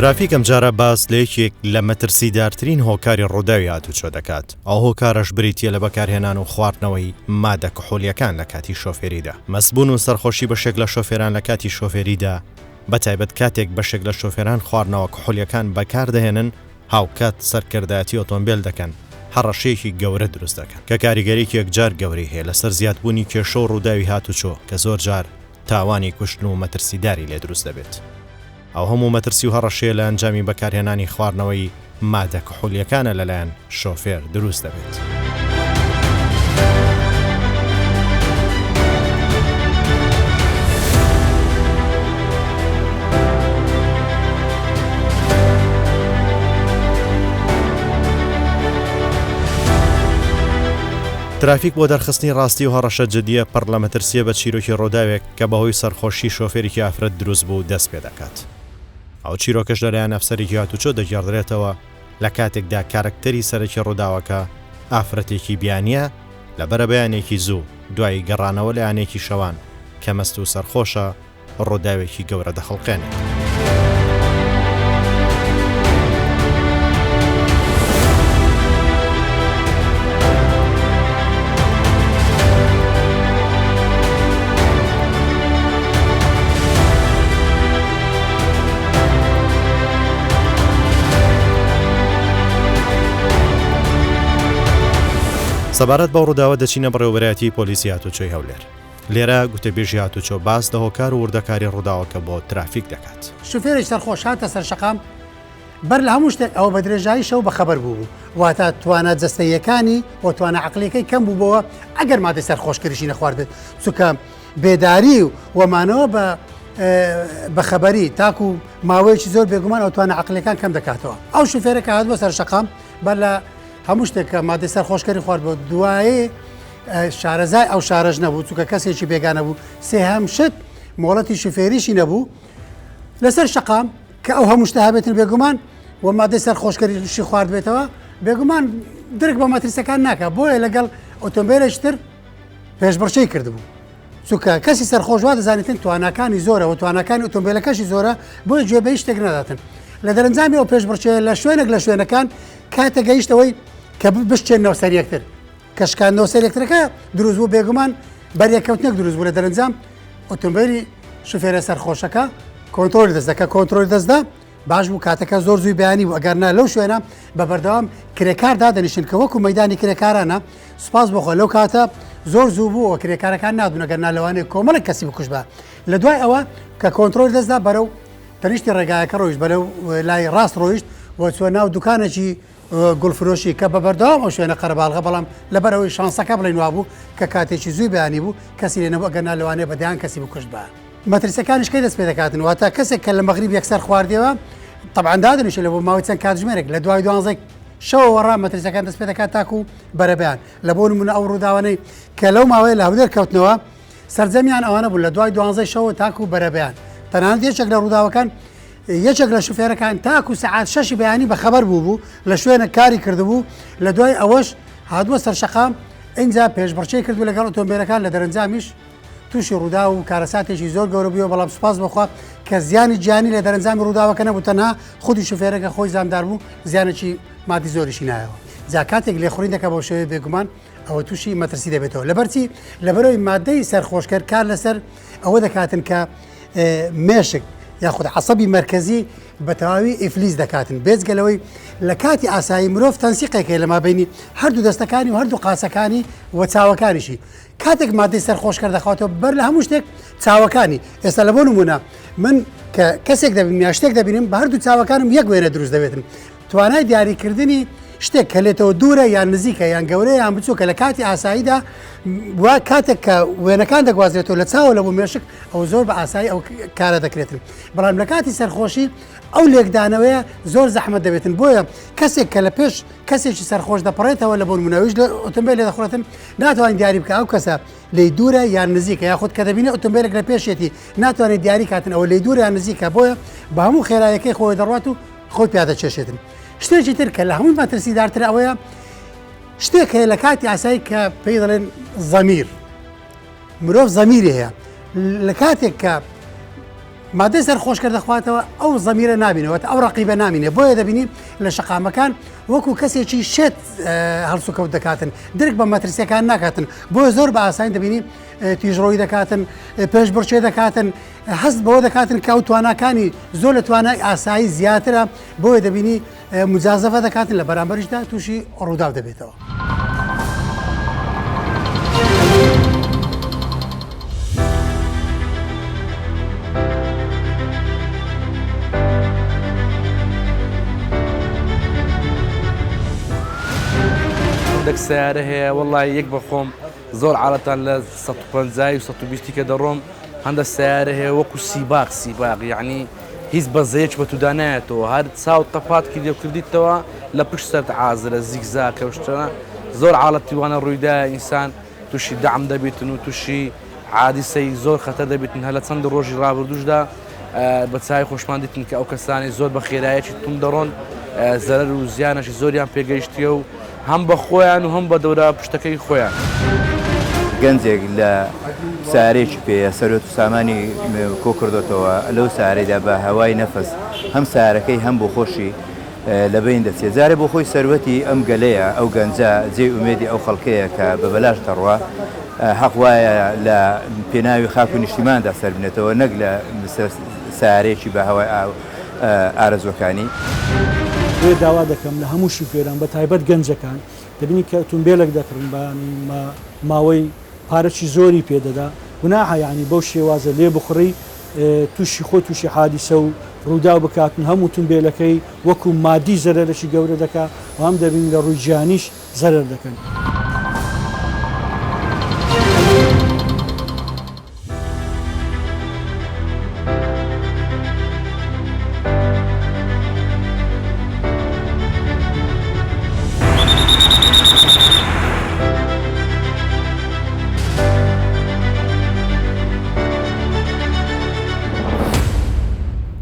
ترافیک ئەم جارە باس لە یەکێک لە مەترسیدارترین هۆکاری ڕووداوی هاتوچۆ دەکات. ئەو هۆکارەش بریتیە لە بەکارهێنان و خواردنەوەی مادە کحولیەکان لە کاتی شۆفێریدا. مەسبوون و سەرخۆشی بەشێک لە شۆفێران لە کاتی شۆفێریدا بەتایبەت کاتێک بەشێک لە شۆفێران خواردنەوە کحولیەکان بەکاردەهێنن هاوکات سەرکردایەتی ئۆتۆمبیل دەکەن. هەڕەشەیەکی گەورە دروست دەکەن کە کاریگەریەکی یەکجار گەورەی هەیە لەسەر زیادبوونی کێشە و ڕووداوی هاتوچۆ کە زۆر جار تاوانی کوشتن و مەترسیداری لێ دروست دەبێت. ئەو هەموو مەترسی و هەڕەشەیە لە ئەنجامی بەکارهێنانی خواردنەوەی مادە کحولیەکانە لەلایەن شۆفێر دروست دەبێت. ترافیک بۆ دەرخستنی ڕاستی و هەڕەشە جدیە پڕ لە مەترسیە بە چیرۆکی ڕۆداوێک کە بەهۆی سەرخۆشی شۆفێرێکی ئافرەت دروست بوو دەست پێ دەکات. ئەو چیرۆکەش لەلایەن ئەفسەرێکی هاتوچۆ دەگێڕدرێتەوە لە کاتێکدا کارکتەری سەرەکی ڕووداوەکە ئافرەتێکی بیانیە لە بەرە بەیانێکی زوو دوای گەڕانەوە لە یانێکی شەوان کە مەست و سەرخۆشە ڕووداوێکی گەورە دەخڵقێنێت. سەبارەت بە ڕووداوە دەچینە بەڕێوەبەرایەتی پۆلیسی هاتوچۆی هەولێر. لێرە گوتەبێژی هاتوچۆ باس لە هۆکار و وردەکاری ڕووداوەکە بۆ ترافیک دەکات. شوفێرێک سەرخۆش هاتە سەر شەقام بەر لە هەموو شتێک ئەوە بە درێژایی شەو بەخەبەر بوو واتە توانە جەستەییەکانی و توانە عەقلیەکەی کەم بووبەوە ئەگەر مادەی سەرخۆشکردنی نەخواردێت چونکە بێداری و وەمانەوە بە خەبەری تاکو و ماوەیەکی زۆر بێگومان ئەو توانە عەقلیەکان کەم دەکاتەوە. ئەو شوفێرەکە هاتبووە سەر شەقام بەر لە هەموو شتێک کە مادەی سەرخۆشکەری خوارد بۆ دوایێ شارەزای ئەو شارەژ نەبوو چونکە کەسێکی بێگانە بوو سێهەم شت مۆڵەتی شوفێریشی نەبوو لەسەر شەقام کە ئەو هەموو شتە هەبێتن بێگومان و مادەی سەرخۆشکەریشی خوارد بێتەوە بێگومان درک بە مەترسەکان ناکە بۆیە لەگەڵ ئۆتۆمبیلێکتر پێشبڕچەی کردبوو چونکە کەسی سەرخۆش وا دەزانێتن تواناکانی زۆرە و توانەکانی ئۆتۆمبیلەکەشی زۆرە بۆیە گوێ بە هیچ شتێک نەداتن لە دەرەنجامی ئەو پێشبڕچەیە لە شوێنێک لە شوێنەکان کاتە گەیشتەوەی کە بشتێنەوە سەر یەکتر کەشکاندنەوە سەر یەکترەکە دروست بوو بێگومان بەریەکەوتنێک دروست بوو لە دەرەنجام ئۆتۆمبیلی شوفێرە سەرخۆشەکە کۆنتڕۆلی دەست دەکە کۆنتڕۆلی دەستدا باش بوو کاتەکە زۆر زووی بەیانی بوو ئەگەرنا لەو شوێنە بە بەردەوام کرێکار دادەنیشن کە وەکو مەیدانی کرێکارانە سوپاس بخۆ لەو کاتە زۆر زوو بوو و کرێکارەکان نادون ئەگەرنا لەوانەیە کۆمەڵێک کەسی بکوش بە لە دوای ئەوە کە کۆنتڕۆلی دەستدا بەرەو تەنیشتی ڕێگایەکە ڕۆیشت بەرەو لای ڕاست ڕۆیشت و چوە ناو دوکانێکی گوڵفرۆشی کە بە بەردەوام ئەو شوێنە قەرەباڵغە بەڵام لەبەرەوەی شانسەکە بڵێن وابوو کە کاتێکی زووی بەیانی بوو کەسی لێ نەبوو ئەگەرنا لەوانەیە بەدەیان کەسی بکوشت بە مەترسەکانیش کەی دەست پێ دەکاتن واتە کەسێک کە لە مەغریب یەکسەر خواردیەوە طبعاً دادنیشە لە بۆ ماوەی چەند کاتژمێرێک لە دوای 12 شەوەوە ڕام مەترسەکان دەست پێ دەکات تاکو بەرەبیان لە بۆ نمونە ئەو ڕووداوانەی کە لەو ماوەیە لە هەولێر کەوتنەوە سەرجەمیان ئەوانە بوو لە دوای 12 شەوە تاکو بەرەبیان تەنانەت یەکێک لە ڕووداوەکان یەکێک لە شوفێرەکان تاکو سەعات 6 بەیانی بەخەبەر بوو لە شوێنە کاری کردبوو لە دوای ئەوەش هاتووە سەر شەقام ئینجا پێشبڕچەی کردو لەگەڵ ئۆتۆمبیلەکان لە دەرەنجامیش تووشی ڕوودا و کارەساتێکی زۆر گەورە بووە بەڵام سوپاس بخوا کە زیانی گیانی لە دەرەنجامی ڕووداوەکە نەبوو تەنها خودی شوفێرەکە خۆی زامدار بوو زیانێکی مادی زۆریشی نایەوە جا کاتێک لێخوڕین دەکە بۆ شێوەیە بێگومان ئەوە تووشی مەترسی دەبێتەوە لەبەرچی لەبەرەوەی مادەی سەرخۆشکەر کار لەسەر ئەوە دەکاتن کە مێشک یاخود عەسەبی مەرکەزی بە تەواوی ئیفلیس دەکاتن بێجگەلەوەی لە کاتی ئاسایی مرۆڤ تەنسیقێکە لە مابینی هەردوو دەستەکانی و هەردوو قاسەکانی و چاوەکانیشی کاتێک مادەی سەرخۆشکەر دەخواتەوە بەر لە هەموو شتێک چاوەکانی ئێستا لە بۆ نمونە من کە کەسێک دەبین یا شتێک دەبینم بە هەردوو چاوەکانم یەک وێنە دروست دەبێتن توانای دیاریکردنی شتێک کە لێتەوە دوورە یان نزیکە یان گەورەیە یان بچووکە لە کاتی ئاساییدا وا کاتێک کە وێنەکان دەگوازرێتەوە لە چاوە لە بۆ مێشک ئەو زۆر بە ئاسایی ئەو کارە دەکرێتن بەڵام لە کاتی سەرخۆشی ئەو لێکدانەوەیە زۆر زەحمەت دەبێتن بۆیە کەسێک کە لە پێش کەسێکی سەرخۆش دەپەڕێتەوە لە بۆ نمونەوەیش لە ئۆتۆمبیل لێ دەخورێتن ناتوانین دیاری بکە ئەو کەسە لێ دوورە یان نزیکە یاخود کە دەبینێ ئۆتۆمبیلێک لە پێشێتی ناتوانێت دیاری کاتن ئەوە لێ دوورە یان نزیکە بۆیە بە هەموو خێرایەکەی خۆی دەڕوات و خۆی پیادە چێشێتن شتێکی تر کە لە هەموو مەترسیدارتر ئەوەیە شتێک هەیە لە کاتی ئاسایی کە پێی دەڵێن زەمیر مرۆڤ زەمیری هەیە لە کاتێک کە مادەی سەرخۆشکەر دەخواتەوە ئەو زەمیرە نابینەوە ئەو ڕقیبە نامینێ بۆیە دەبینی لە شەقامەکان وەکو کەسێکی شێت هەڵسو کەوت دەکاتن درک بە مەترسیەکان ناکاتن بۆیە زۆر بە ئاسانی دەبینی تیژڕۆی دەکاتن پێش بڕچێ دەکاتن هەست بەوە دەکاتن کە ئەو تواناکانی زۆر لە توانای ئاسایی زیاترە بۆیە دەبینی مجازەفە دەکاتن لە بەرامبەریشدا تووشی ڕووداو دەبێتەوە. عندك سيارة هي والله يكبر خوم زور عالة ل 150 و 120 كده روم عندها السيارة هي وكو سباق يعني هيز بزيج بتودانات وهذا تساوي طفات كده وكردي توا لبش صرت عازلة زيكزاك وشتنا زور عالة وانا رويدا إنسان توشي دعم دبيتن وتوشي عادي سي زور خطر دبيتن هلا تصند الروجي رابر دوش دا بتساوي خوشمان ديتن كأو كساني زور بخيرايا شي تندرون زرر وزيانة شي زور يان بيجيشتيو هم بخويان وهم بدورا بشتكي خويان گەنجێک لە سارێکی پێ سەرۆت و سامانی کۆکردێتەوە لەو سارەیدا بە هەوای نەفەس هەم سارەکەی هەم بۆ خۆشی لەبین دەچێت جارێ بۆ خۆی سەروەتی ئەم گەلەیە ئەو گەنجە جێ ئومێدی ئەو خەڵکەیە کە بە بەلاش دەڕوا حەق وایە لە پێناوی خاک و نیشتیماندا سەر بنێتەوە نەک لە سارێکی بە هەوای ئارەزوەکانی. وێ داوا دەکەم لە هەموو شوفێران بە تایبەت گەنجەکان دەبینی کە ئۆتۆمبیلێک دەکڕن بە ماوەی پارەی زۆری پێدەدا گوناحە یعنی بەو شێوازە لێ بخڕی تووشی خۆ تووشی حادیسە و ڕوودا بکاتن هەموو ئۆتۆمبیلەکەی وەکو مادی زەرەرەشی گەورە دەکات و هەم دەبین لە ڕووی گیانیش زەرەر دەکەن.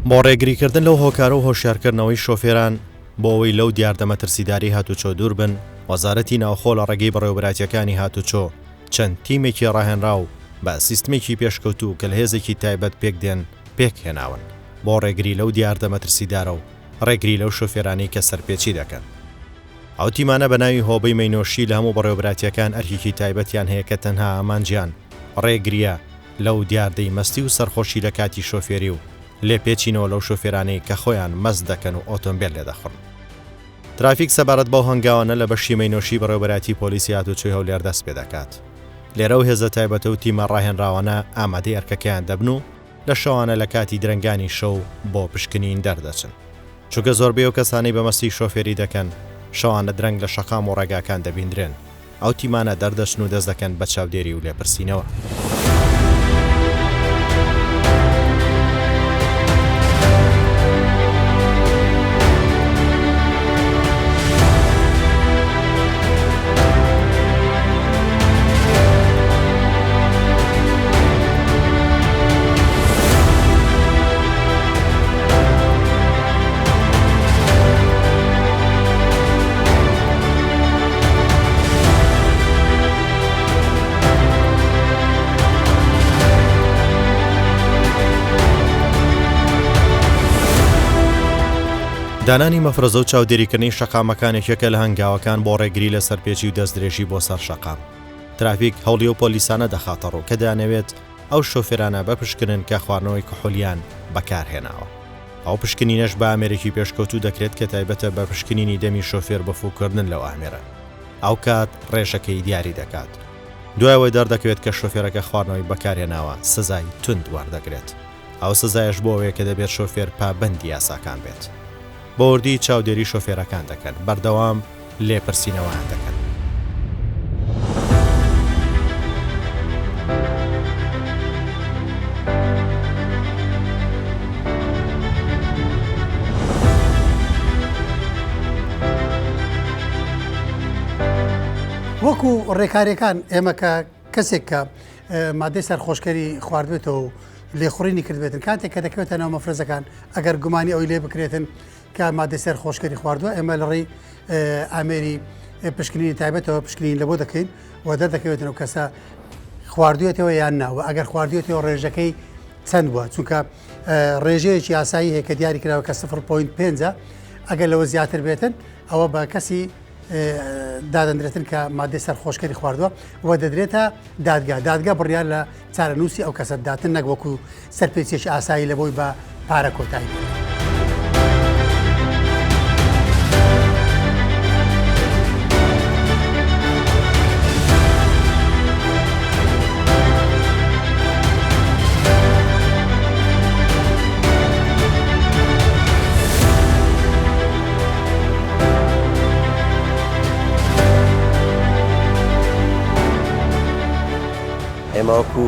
بۆ ڕێگریکردن لەو هۆکارە و هۆشیارکردنەوەی شۆفێران بۆ ئەوەی لەو دیاردەمە ترسیداری هاتوچۆ دوور بن وەزارەتی ناوخۆ لە ڕێگەی بەڕێوەبراتیەکانی هاتوچۆ چەند تیمێکی ڕاهێنرا و بە سیستمێکی پێشکەوتوو کە لە هێزێکی تایبەت پێک دێن پێک هێناون بۆ ڕێگری لەو دیاردەمە ترسیدارە و ڕێگری لەو شۆفێرانی کە سەرپێچی دەکەن. ئەو تیمانە بە ناوی هۆبەی مەینۆشی لە هەموو بەڕێوەبراتیەکان ئەرکێکی تایبەتیان هەیە کە تەنها ئامانجیان ڕێگریە لەو دیاردەی مەستی و سەرخۆشی لە کاتی شۆفێری و لێ پێچینەوە لەو شۆفێرانەی کە خۆیان مەست دەکەن و ئۆتۆمبیل لێ دەخڕن. ترافیک سەبارەت بەو هەنگاوانە لە بەشی مەینۆشی بەڕێوەبەراتی پۆلیسی هاتوچۆی هەولێر دەست پێ دەکات. لێرە و هێزە تایبەتە و تیمە ڕاهێنراوانە ئامادەی ئەرکەکەیان دەبن و لە شەوانە لە کاتی درەنگانی شەو بۆ پشکنین دەردەچن. چونکە زۆربەی و کەسانی بەمەستی شۆفێری دەکەن شەوانە درەنگ لە شەقام و ڕێگاکان دەبیندرێن. ئەو تیمانە دەردەچن و دەست دەکەن بە چاودێری و لێپرسینەوە. دانانی مەفرەزە و چاودێریکردنی شەقامەکانێکێکە لە هەنگاوەکان بۆ ڕێگری لە سەرپێچی و دەستدرێژی بۆ سەر شەقام. ترافیک هەوڵی و پۆلیسانە دەخاتە ڕوو کە دەیانەوێت ئەو شۆفێرانە بەپشکنن کە خواردنەوەی کحولیان بەکارهێناوە. ئەو پشکنینەش بە ئامێرێکی پێشکەوتوو دەکرێت کە تایبەتە بە پشکنینی دەمی شۆفێر بەفوکردن لەو ئامێرە. ئەو کات ڕێژەکەی دیاری دەکات. دوایەوەی دەردەکەوێت کە شۆفێرەکە خواردنەوەی بەکارهێناوە سزای تند وەردەگرێت. ئەو سزایش بۆ ئەوەیە کە دەبێت شۆفێر پابەندی یاساکان بێت. بۆوردی چاودێری شۆفێرەکان دەکەن بەردەوام لێپرسینەوەیان دەکەن. وەکو ڕێکاریەکان ئێمە کە کەسێک کە مادەی سەرخۆشکەری خواردبێتەوە و لێخوڕینی کردبێتن کاتێک کە دەکەوێتە ناو مەفرەزەکان ئەگەر گومانی ئەوی لێ بکرێتن کە مادەی سەرخۆشکەری خواردووە ئێمە لە ڕێی ئامێری پشکنینی تایبەتەوە پشکنین لە بۆ دەکەین و دەردەکەوێتن و کەسە خواردوێتەوە یان ناوە ئەگەر خواردوێتەوە ڕێژەکەی چەند بووە چونکە ڕێژەیەکی یاسایی هەیە کە دیاری کراوە کە 0.5 ئەگەر لەوە زیاتر بێتن ئەوە بە کەسی دادەندرێتن کە مادەی سەرخۆشکەری خواردووە و دەدرێتە دادگا بڕیار لە چارەنووسی ئەو کەسە بداتن نەک وەکو سەرپێچێکی ئاسایی لە بۆی بە پارە کۆتایی. ئێمەوەکو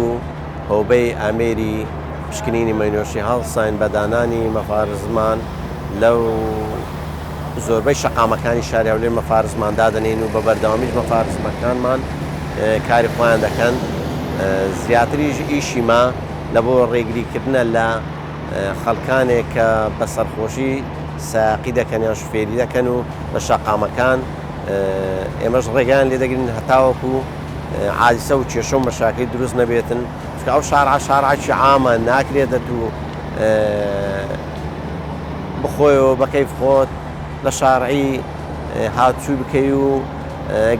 هۆبەی ئامێری پشکنینی مەینۆشی هەڵساین بە دانانی مەفارزمان لەو زۆربەی شەقامەکانی شاری هەولێر مەفارزمان دادەنین و بە بەردەوامیش مەفارزمەکانمان کاری خۆیان دەکەن. زیاتریش ئیشی ما لە بۆ ڕێگریکردنە لە خەڵکانێک کە بە سەرخۆشی ساقی دەکەن یان شوفێری دەکەن و بە شەقامەکان ئێمەش ڕێگەیان لێ دەگرین هەتاوەکو عادیسە و کێشە و مەشاکل دروست نەبێتن چکە ئەو شارعی عامە ناکرێتە و بخۆیەوە بەکەیف خۆت لە شارعی هاتووی بکەی و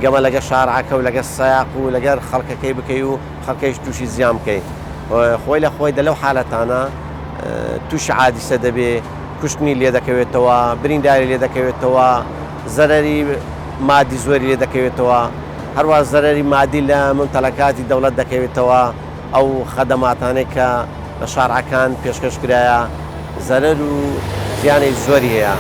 گەمە لەگە شارعەکە و لەگە سایق و لەگەر خەڵکەکەی بکەی و خەڵکەیش تووشی زیام بکەی خۆی لە خۆی دە لەو حالەتانە تووشی عادیسە دەبێ کوشتنی لێ دەکەوێتەوە برینداری لێ دەکەوێتەوە زەرەری مادی زۆری لێ دەکەوێتەوە هەروە زەرەری مادی لە ممتەلەکاتی دەوڵەت دەکەوێتەوە ئەو خەدەماتانەی کە لە شارعەکان پێشکەش کرایە زەرەر و زیانەی زۆری هەیە.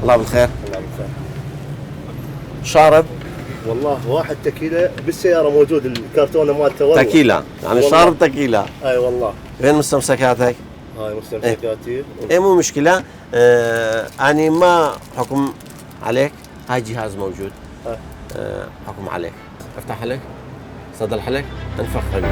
الله بالخير. شارب والله 1 تكيلة بالسيارة موجود الكرتونة مالته والله تكيلة يعني شارب تكيلة. اي والله. وين مستمسكاتك؟ هاي مستمسكاتي. ايه مو مشكلة يعني ما حكم عليك هاي جهاز موجود حكم عليك افتح لك صدر لك انفخ حلو.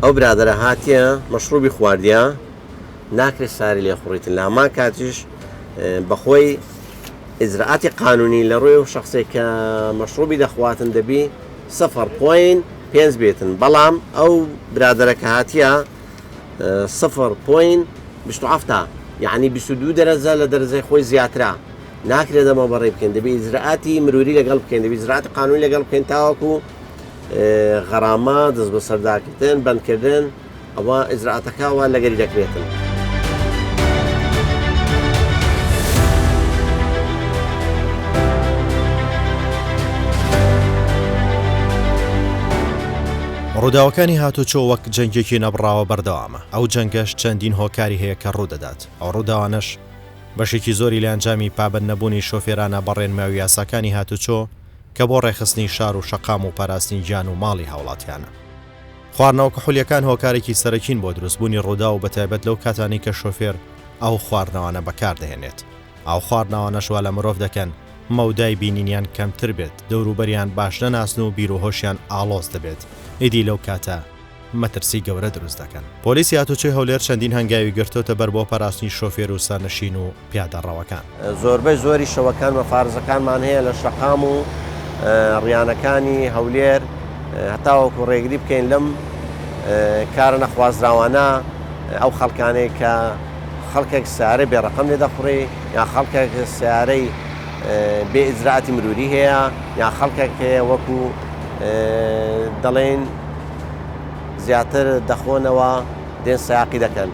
ئەو برادرە هاتیە مەشروبی خواردیە ناکرێت ساری لێ خوڕیتن لە هەمان کاتیش بەخۆی ئیجراعاتی قانونی لە ڕووی و شخصێک کە مەشروبی دەخواتن دەبی 0.5 بێتن بەڵام ئەو برادرە کە هاتیە 0.27 یعنی 22 دەرەجە لە دەرەجەی خۆی زیاترا ناکرێت دەمە بەڕێ بکەین دەبێت ئیجراعاتی مروری لەگەڵ بکەین دەبێت ئیجراعاتی قانونی لەگەڵ بکەین تاوەکو غەرامە دەست بە سەرداکردن بەندکردن ئەوە ئیجراعاتەکەوە لەگەری دەکرێتن. ڕووداوەکانی هاتوچۆ وەک جەنگێکی نەبڕاوە بەردەوامە ئەو جەنگەش چەندین هۆکاری هەیە کە ڕوودەدات ئەو ڕووداوانش بەشێکی زۆری لە ئەنجامی پابەند نەبوونی شۆفێرانە بەڕێنماوی یاساکانی هاتوچۆ کە بۆ ڕێخستنی شار و شەقام و پاراستنی گیان و ماڵی هاوڵاتیانە. خواردنەوە کحولیەکان هۆکارێکی سەرەکین بۆ دروستبوونی ڕوودا و بەتایبەت لەو کاتانی کە شۆفێر ئەو خواردنەوانە بەکاردەهێنێت. ئەو خواردنەوانەشوا لە مرۆڤ دەکەن مەودای بینینیان کەمتر بێت دەوروبەریان باش نەناسن و بیرۆهۆشیان ئاڵۆز دەبێت ئیدی لەو کاتە مەترسی گەورە دروست دەکەن. پۆلیسی هاتوچۆی هەولێر چەندین هەنگاوی گرتوتە بەر بۆ پاراستنی شۆفێر و سەرنشین و پیادەڕەوەکان. زۆربەی زۆری شەوەکان مەفارزەکانمان هەیە لە شەقام و ڕیانەکانی هەولێر هەتاوەکو ڕێگری بکەین لەم کارە نەخوازراوانە ئەو خەڵکانەی کە خەڵکێک سیارەی بێڕەقەم لێ دەخوڕی یا خەڵکێک سیارەی بێ ئیجراعاتی مروری هەیە یا خەڵکێک هەیە وەکو دەڵێن زیاتر دەخۆنەوە دێن سایاقی دەکەن.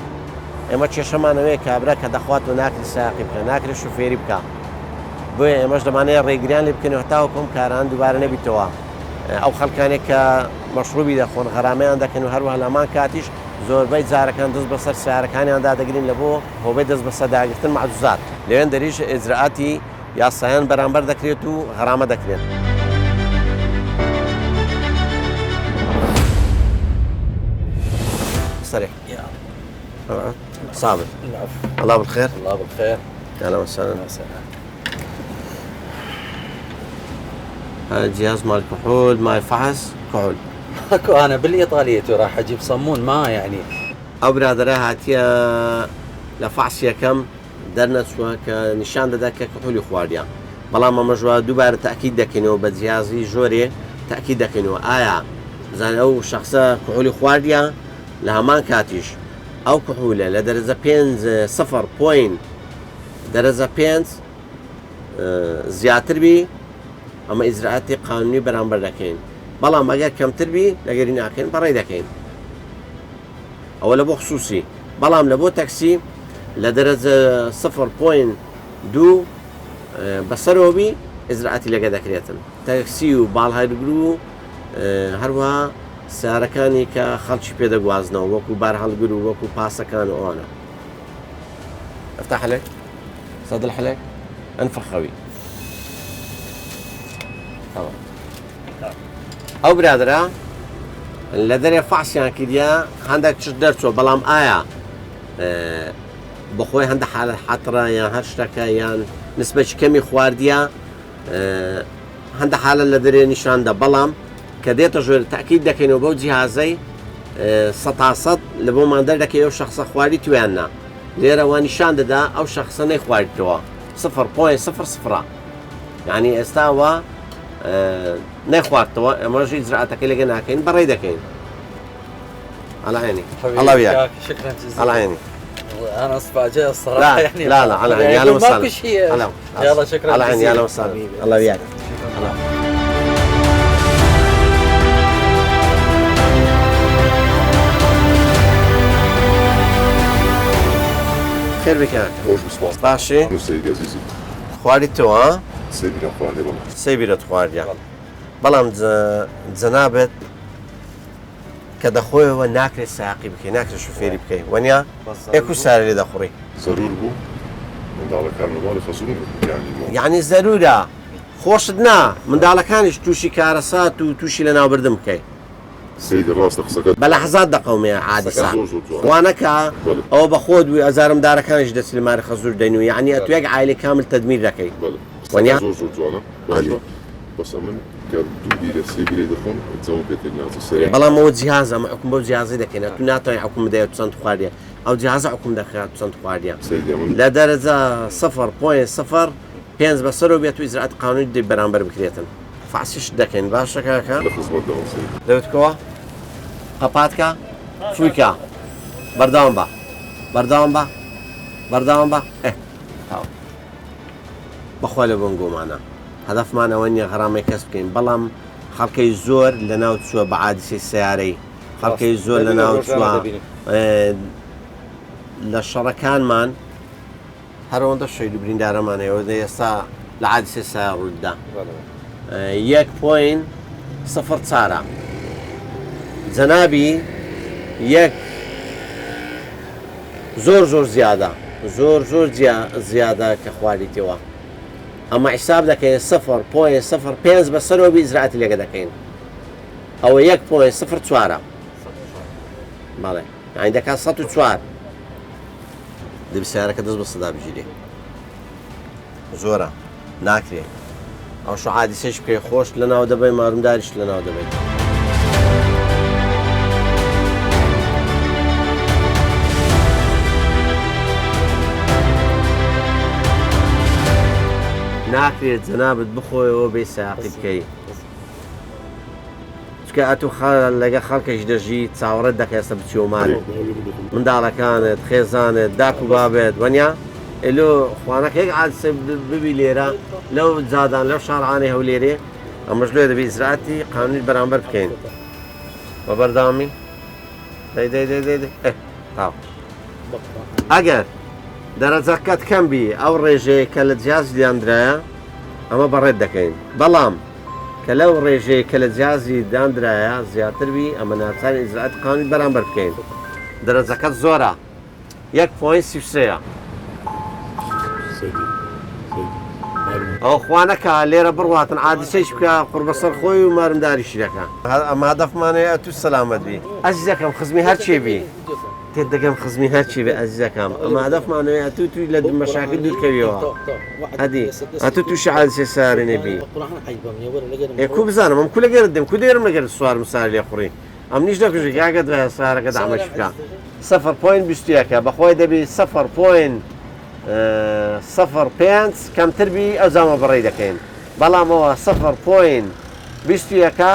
ئێمە کێشەمانەوەی کابرا کە دەخوات و ناکری سایاقی بکە ناکری شوفێری بکە بۆیە ئێمەش دەمانەیە ڕێگریان لێ بکەن هەتاوە کۆم کاران دووبارە نەبیتەوە ئەو خەڵکانێک کە مەشروبی دەخۆن غەرامەیان دەکەن و هەروە لەمان کاتیش زۆربەی جارەکان دەست بەسەر سیارەکانیاندا دەگرین لە بۆ هۆبەی دەست بەسەر داگرتن معجوزات لەوێن دەریش ئیجراعاتی یاسایان بەرامبەر دەکرێت و غەرامە دەکرێت. صريح صابر. الله بالخير. الله بالخير. اهلا وسهلا. هذا الجهاز مال كحول، ماي فحص كحول. اكو انا بالايطاليه راح اجيب صمون ما يعني. او برادر هاتيا لفحص كم درنا سوا كنشان داك كحول خوارديان. بەڵام ئەمەژوا دووبارە تاکید دەکەینەوە بە جیازی ژۆرێ تاکید دەکەینەوە ئایا بزانین ئەو شخصە کحولی خواردیان لە هەمان کاتیش ئەو کحولە لە دەرەجە 5 پوین دەرەجە 5 زیاتر بی ئەمە ئیجراعاتی قانونی بەرامبەر دەکەین بەڵام ئەگەر کەمتر بی لەگەری ناکەین بەڕێ دەکەین ئەوە لە بۆ خصوصی بەڵام لە بۆ تەکسی لە دەرەجە 0.2 بەسەرەوە بی ئیجراعاتی لەگە دەکرێتن تەکسی و باڵهەرگر و هەروەها سیارەکانی کە خەڵکی پێدەگوازنەوە وەکو بارهەڵگر و وەکو پاسەکان و ئەوانە افتح عليك صد الحلق انفخ خوي تمام او برادرا لدري فحصيان كديا عندك تشدرتو بلام آية بخوي عند حالة حطرة يا هشتكا يا نسبة كمي خوارديا عند حالة لدري نشان ده بلام كديت جور تأكيد ده كأنه بو جهازي صد لبو ما ندر ده كيو شخص خواردي تويانا ليرة ونشان ده أو شخص نخواردتوا 0.00 يعني استوى نخواردتوا امرجي إجراءاتك اللي جينا كين بريدة كين على عيني الله وياك شكرا جزيلا على عيني انا اتفاجئ الصراحه لا يعني لا على عيني اهلا وسهلا ماكو شيء يلا شكرا على عيني اهلا وسهلا الله وياك خير بك يا خوش بسمع باشي سيدي عزيزي خواردتوا ها سيدي نخواردي والله سيبيرة خوارديا بەڵام جەنابەت کە دەخۆیەوە ناکرێت ساقی بکەی ناکرێت شوفێری بکەی وەنیا ئێکو سارە لێ دەخوڕی ضرور بو منداڵەکان لەوارە خەسوون یعنی زەرورە خۆشت نا منداڵەکانیش تووشی کارەسات و تووشی لە ناوبردن بکەی سيدي ڕاستە قسەکەت بە لەحزات دەقەومێ عادی سا وانەکە ئەوە بەخۆت وی ئەزارم دارەکانیش دەچ لە ماری خەزور دەینوی یعنی ئەتو یەک عایلەی کامل تەدمیر دەکەی وەنیا زۆر جوانە بەس من کە دوو بیرە سێ بیرە دەخۆم جەواب پێکەی ناچ سەریع بەڵام ئەوە جیهاز ئەمە حکوم بەو جیهازی دەکەین تو ناتوانێت حکوم بدەیت چەند خواردیە ئەو جیهازە حکوم دەکات چەند خواردیە لە دەرەجە 0.0 5 بەسەرەوە بێت و ئیجراعات قانونی دەی بەرامبەر بکرێتن فاسیش دەکەین باشە کاکە لە خزمەتداوم سەیدی دەوتکەوە قەپاتکە فوویکە بەردەوام بە بەردەوام بە بەردەوام بە بەخوا لە بنگۆمانە هەدەفمان ئەوە نییە غەرامەی کەس بکەین بەڵام خەڵکەی زۆر لە ناو چووە بە عادیسەی سیارەی خەڵکەی زۆر لە ناو چووە لە شەڕەکانمان هەرەوەندە شەید و بریندارەمانەوە ئێستا لە عادیسەی سیار ڕوودا 1.04 جەنابی یەک زۆر زیادە زۆر زیادە کە خواردیتەوە ئەمە حساب دەکەین 0.05 بەسەرەوە بی ئیجراعاتی لێگە دەکەین ئەوە 1.04 بەڵێ یعنی دەکات 104 دەبی سیارەکە دەست بە سەدا بژیرێ زۆرە ناکرێت ئەو شو حادیسەش بکەی خۆش لەناو دەبێت مارومداریش لەناو دەبێت ناکرێت جەنابەت بخۆیەوە بێ ساقی بکەی چکە ئەتو لەگە خەڵکەش دەژی چاوەڕێت دەکە ئێستا بچی و ماڵێ منداڵەکانت خێزانت داک و بابێت وەنیا ئێلۆ خوانەکە یەک عادسە ببی لێرە لەو جادان لەو شارعانەی هەولێرێ ئەمەش لێ دەبێت ئیجراعاتی قانونی بەرامبەر بکەین بە بەردەوامی تاو ئەگەر دەرەجەکەت کەم بی ئەو ڕێژەیە کە لە جیاز دانرایە ئەمە بەڕێت دەکەین بەڵام کە لەو ڕێژەیە کە لە جیازی دانرایە زیاتر بی ئەمە ناچاری ئیجراعات قانونی بەرامبەر بکەین دەرەجەکەت زۆرە 1.33 ئەو خوانەکە لێرە بڕواتن عادیسەیش بکە قوربەسەر خۆی و مارمداریشی دەکە ئەمە هەدەفمانەیە تو سەلامەت بی ئەزیزەکەم خزمی هەرچێ بی پێت دەگەم خزمی هەرچی بە ئەزیزەکەم ئەمە هەدەفمانەوەی ئەتو توی لە مەشاکل دوورکەویەوە هەدی ئەتو تووشی حادسێ سارێ نەبی کو بزانم ئەم کو لەگەرت دێم کو دێرم لەگەرت سوارم سار لێ خوڕی ئەم نیش دەکوژی کاگەت سارەکە دامەش بکە 0.20ەکە بەخۆی دەبی 0.05 کەمتربی ئەو زامە بڕێ دەکەین بەڵامەوە 0.20ەکە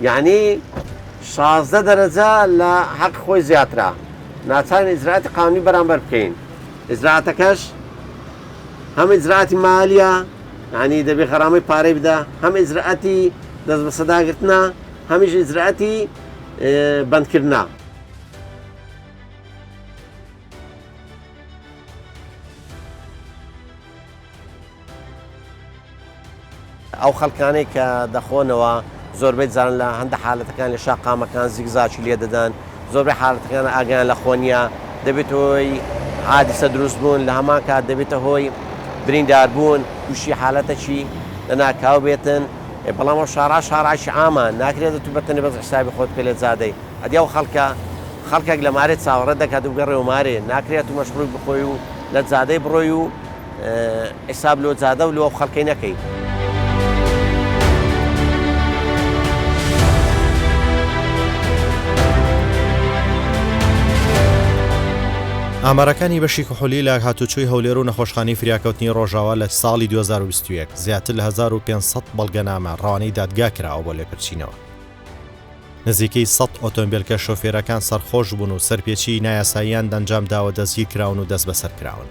یعنی 16 دەرەجە لە حەق خۆی زیاترا ناچارین ئیجراعاتی قانونی بەرامبەر بکەین ئیجراعاتەکەش هەم ئیجراعاتی مالیە یعنی دەبێ غەرامەی پارەی بدە هەم ئیجراعاتی دەست بە سەداگرتنە هەمیش ئیجراعاتی بەندکردنە ئەو خەڵکانەی کە دەخۆنەوە زۆربەی جارن لە هەندە حالەتەکان لە شاقامەکان زیگزاچی لێ دەدەن زۆربەی حالەتەکان ئاگیان لە خۆنیە دەبێت هۆی حادیسە دروست بوون لە هەمان کات دەبێتە هۆی برینداربوون تووشی حالەتەکی لە ناکاو بێتن بەڵام شارعشی ئامان ناکرێت تو بەتەنێ بەس حسابی خۆت پێ لێ زادەی ئەدی ئەو خەڵکێک لە مارێت چاوەڕێ دەکات و گەڕێ و مارێ ناکرێت و مەشغوڵ بخۆی و لە زادەی بڕۆی و حساب لۆ زادە و لۆ خەڵکەی نەکەی ئامارەکانی بەشی کحولی لە هاتوچۆی هەولێر و نەخۆشخانەی فریاکەوتنی ڕۆژاوا لە ساڵی 2021 زیاتر لە 1500 بەڵگەنامە ڕەوانەی دادگا کراوە بۆ لێپرچینەوە. نزیکەی 100 ئۆتۆمبیل کە شۆفێرەکان سەرخۆش بوون و سەرپێچی نایاساییان دەنجام داوە دەستگیر کراون و دەست بەسەر کراون.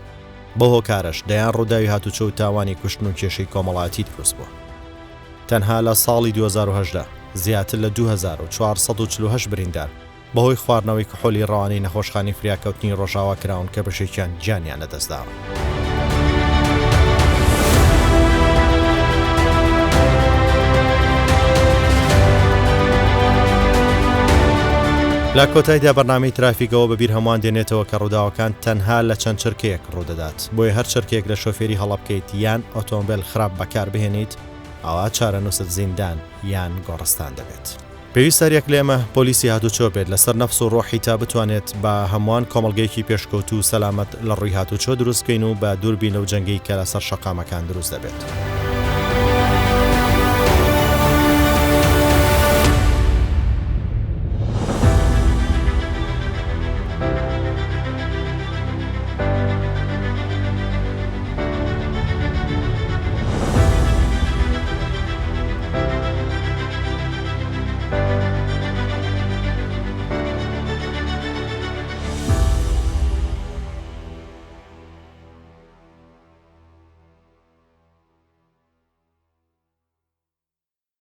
بۆ هۆکارش دەیان ڕووداوی هاتوچۆ و تاوانی کوشتن و کێشەی کۆمەڵایەتی دروست بووە. تەنها لە ساڵی 2018 زیاتر لە 2448 بریندار بەهۆی خواردنەوەی کحۆلی ڕەوانەی نەخۆشخانەی فریاکەوتنی ڕۆژاوا کراون کە بەشێکیان گیانیان لەدەستداوە. لە کۆتاییدا بەرنامەی ترافیکەوە بەبیر هەمووان دێنێتەوە کە ڕووداوەکان تەنها لە چەند چرکەیەک ڕوودەدات بۆیە هەر چرکێک لە شۆفێری هەڵە بکەیت یان ئۆتۆمبیل خراپ بەکار بهێنیت ئەوە چارەنووست زیندان یان گۆڕستان دەبێت. پێویستە یەک لێمە پۆلیسی هاتوچۆ بێت لەسەر نەفس و ڕۆحی تا بتوانێت بە هەمووان کۆمەڵگەیەکی پێشکەوت و سەلامەت لە ڕووی هاتوچۆ دروستکەین و بە دووربین و جەنگی کە لەسەر شەقامەکان دروست دەبێت.